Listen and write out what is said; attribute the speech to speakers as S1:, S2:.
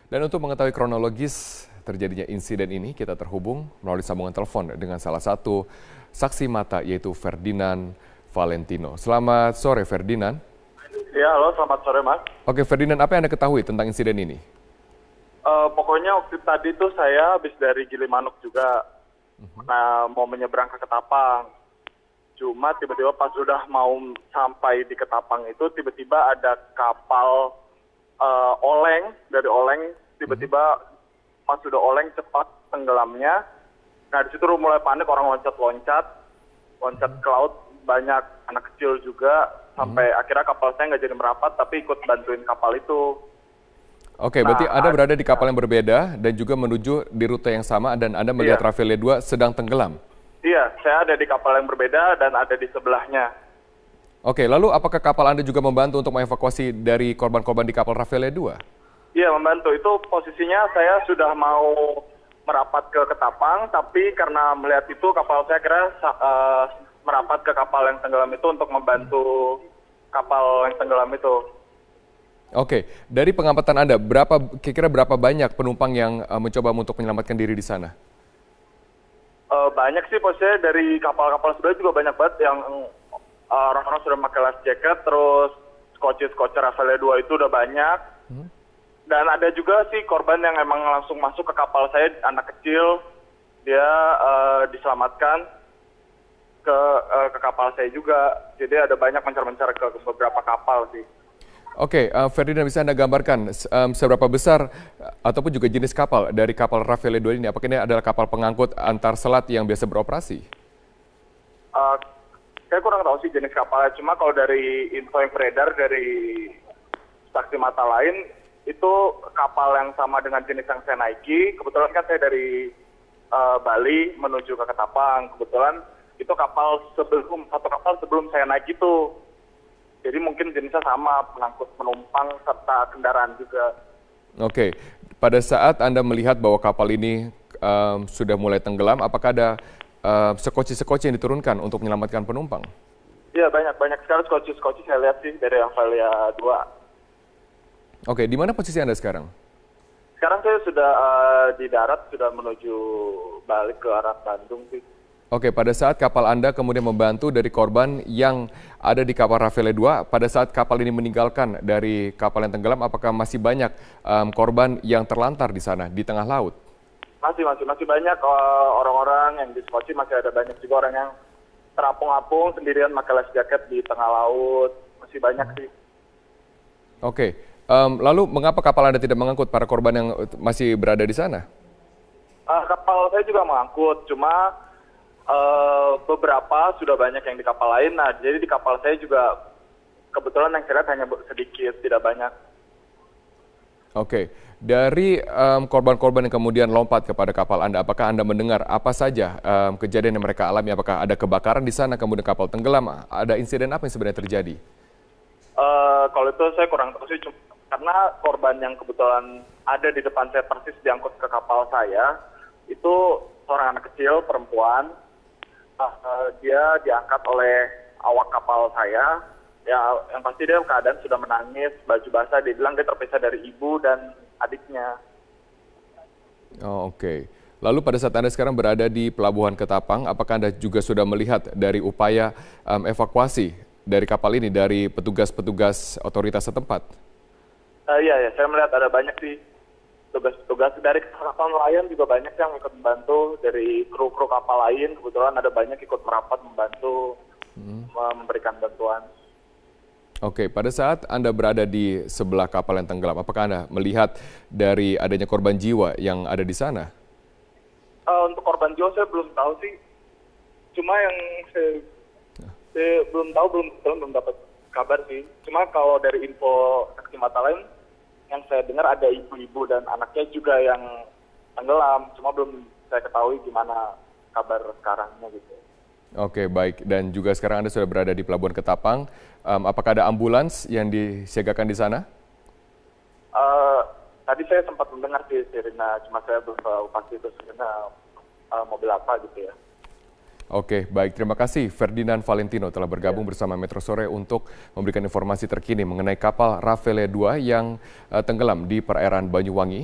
S1: Dan untuk mengetahui kronologis terjadinya insiden ini, kita terhubung melalui sambungan telepon dengan salah satu saksi mata, yaitu Ferdinand Valentino. Selamat sore, Ferdinand.
S2: Ya, halo, selamat sore, Mas.
S1: Oke, Ferdinand, apa yang Anda ketahui tentang insiden ini?
S2: Pokoknya waktu tadi tuh saya habis dari Gilimanuk juga, mau menyeberang ke Ketapang. Cuma tiba-tiba pas sudah mau sampai di Ketapang itu, tiba-tiba ada kapal oleng, dari oleng, tiba-tiba pas sudah oleng cepat tenggelamnya. Nah, di situ mulai panik, orang loncat ke laut, banyak anak kecil juga, sampai akhirnya kapal saya nggak jadi merapat, tapi ikut bantuin kapal itu.
S1: Oke, berarti Anda berada di kapal yang berbeda dan juga menuju di rute yang sama, dan Anda melihat Rafael 2 sedang tenggelam?
S2: Iya, saya ada di kapal yang berbeda dan ada di sebelahnya.
S1: Oke, lalu apakah kapal Anda juga membantu untuk mengevakuasi dari korban-korban di kapal Rafael 2?
S2: Iya, membantu. Itu posisinya saya sudah mau merapat ke Ketapang, tapi karena melihat itu kapal saya kira merapat ke kapal yang tenggelam itu untuk membantu kapal yang tenggelam itu.
S1: Oke, dari pengamatan Anda, kira-kira berapa banyak penumpang yang mencoba untuk menyelamatkan diri di sana?
S2: Banyak sih, posisinya dari kapal-kapal sebelah juga banyak banget yang orang-orang sudah pakai life jacket, terus skoci-skoci Rafael 2 itu udah banyak. Dan ada juga sih korban yang emang langsung masuk ke kapal saya, anak kecil, dia diselamatkan ke kapal saya juga. Jadi ada banyak mencar-mencar ke beberapa kapal sih.
S1: Oke, Ferdinand, bisa Anda gambarkan seberapa besar ataupun juga jenis kapal dari kapal Rafael 2 ini? Apakah ini adalah kapal pengangkut antar selat yang biasa beroperasi?
S2: Saya kurang tahu sih jenis kapalnya, cuma kalau dari info yang beredar dari saksi mata lain, itu kapal yang sama dengan jenis yang saya naiki. Kebetulan kan saya dari Bali menuju ke Ketapang. Kebetulan itu satu kapal sebelum saya naik itu. Jadi mungkin jenisnya sama, pengangkut penumpang serta kendaraan juga.
S1: Oke, pada saat Anda melihat bahwa kapal ini sudah mulai tenggelam, apakah ada sekoci-sekoci yang diturunkan untuk menyelamatkan penumpang?
S2: Iya, banyak sekali skoci saya lihat sih dari Rafael 2.
S1: Oke, di mana posisi Anda sekarang?
S2: Sekarang saya sudah di darat, sudah menuju balik ke arah Bandung sih.
S1: Oke, pada saat kapal Anda kemudian membantu dari korban yang ada di kapal Rafael 2, pada saat kapal ini meninggalkan dari kapal yang tenggelam, apakah masih banyak korban yang terlantar di sana, di tengah laut?
S2: Masih banyak orang-orang yang di skoci, masih ada banyak juga orang yang terapung-apung sendirian pakai life jacket di tengah laut, masih banyak sih.
S1: Oke, lalu mengapa kapal Anda tidak mengangkut para korban yang masih berada di sana?
S2: Kapal saya juga mengangkut, cuma beberapa sudah banyak yang di kapal lain. Nah, jadi di kapal saya juga kebetulan yang saya lihat hanya sedikit, tidak banyak.
S1: Oke, dari korban-korban yang kemudian lompat kepada kapal Anda, apakah Anda mendengar apa saja kejadian yang mereka alami? Apakah ada kebakaran di sana, kemudian kapal tenggelam? Ada insiden apa yang sebenarnya terjadi?
S2: Kalau itu saya kurang tahu sih, karena korban yang kebetulan ada di depan saya persis diangkut ke kapal saya, itu seorang anak kecil, perempuan. Dia diangkat oleh awak kapal saya. Ya, yang pasti dia keadaan sudah menangis, baju basah. Dia bilang dia terpisah dari ibu dan adiknya.
S1: Oh, oke. Lalu pada saat Anda sekarang berada di Pelabuhan Ketapang, apakah Anda juga sudah melihat dari upaya evakuasi dari kapal ini dari petugas-petugas otoritas setempat?
S2: Iya, saya melihat ada banyak sih. Tugas dari kapal nelayan juga banyak yang ikut membantu, dari kru-kru kapal lain kebetulan ada banyak ikut merapat membantu memberikan bantuan.
S1: Oke, pada saat Anda berada di sebelah kapal yang tenggelam, apakah Anda melihat dari adanya korban jiwa yang ada di sana?
S2: Untuk korban jiwa saya belum tahu sih, cuma yang saya belum tahu, belum dapat kabar sih. Cuma kalau dari info saksi mata lain, yang saya dengar ada ibu-ibu dan anaknya juga yang tenggelam. Cuma belum saya ketahui gimana kabar sekarangnya gitu.
S1: Oke, baik. Dan juga sekarang Anda sudah berada di Pelabuhan Ketapang. Apakah ada ambulans yang disiagakan di sana?
S2: Tadi saya sempat mendengar sih sirine, cuma saya belum tahu pasti itu sirine mobil apa gitu ya.
S1: Oke, baik. Terima kasih Ferdinand Valentino telah bergabung bersama Metro Sore untuk memberikan informasi terkini mengenai kapal Rafael 2 yang tenggelam di perairan Banyuwangi.